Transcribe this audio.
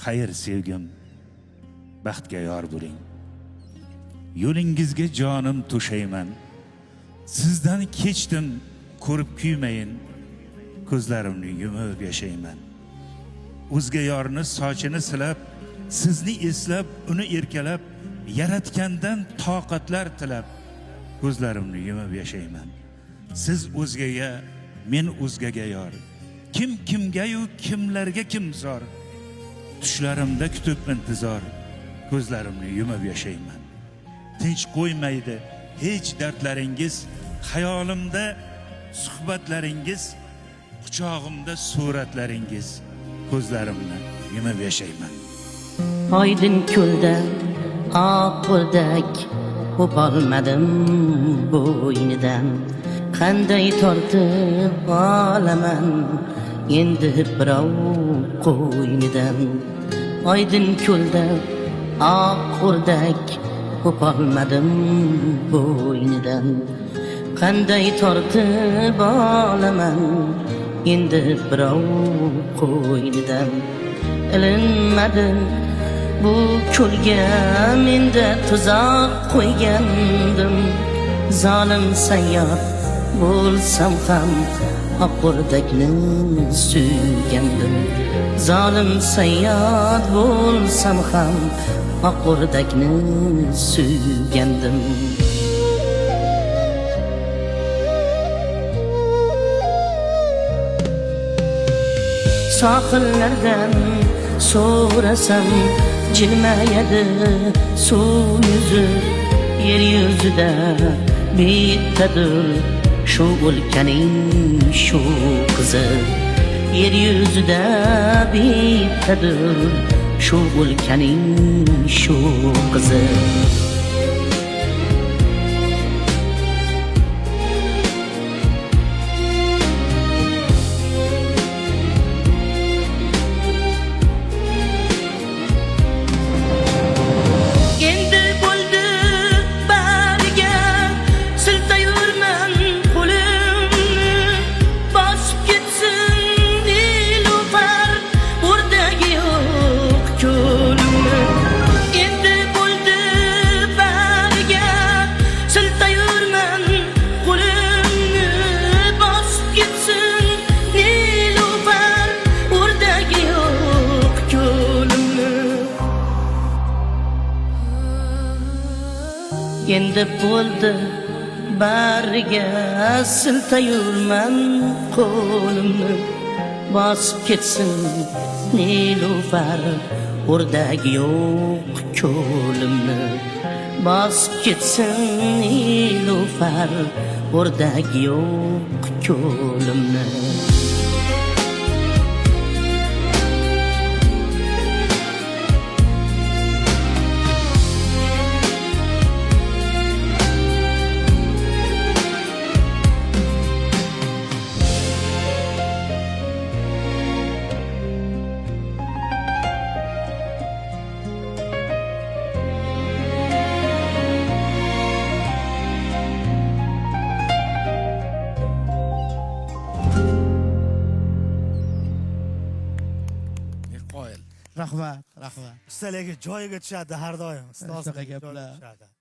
xayr sevgim, baxtga yor bo'ling. Yo'lingizga jonim to'shayman. Sizdan kechdim, ko'rib kuymayin. Ko'zlarimni yumib yashayman. O'zga yorni sochini silab, sizni eslab, uni erkalab, yaratgandan toqatlar tilab, ko'zlarimni yumib yashayman. Siz o'zgaga, men o'zgaga yor. Kim kimga-yu kimlarga kim zor. Tushlarimda kutib intizor, ko'zlarimni yumib yashayman. Tinch qo'ymaydi hech dardlaringiz, xayolimda suhbatlaringiz, quchog'imda suratlaringiz, ko'zlarimni yumib yashayman. Oydin ko'lda oq o'rdak o'polmadim bo'ynidan. Qanday tortib olaman endi birov qo'ynidan. Oydin ko'lda oq o'rdak o'polmadim bo'ynidan. Qanday tortib olaman endi birov qo'ynidan. Ilinmadi bu ko'lga menda tuzoq qo'ygandim. Zolim sayyod bo'lsam ham oq o'rdakni suygandim. Zolim sayyod bo'lsam ham oq o'rdakni suygandim. Sohillardan so'rasam jilmayadi suv yuzi. Yer yuzida bittadir shu o'lkaning shu qizi. Yer yuzida bittadir shu o'lkaning shu qizi. Endi bo'ldi bariga siltayurman qo'limni. Bosib ketsin nilufar o'rdagi yo'q ko'limni. Bosib ketsin nilufar o'rdagi yo'q ko'limni. Rahmat. Ustalarga joyiga tushadi har doim. Ustalarga gaplar.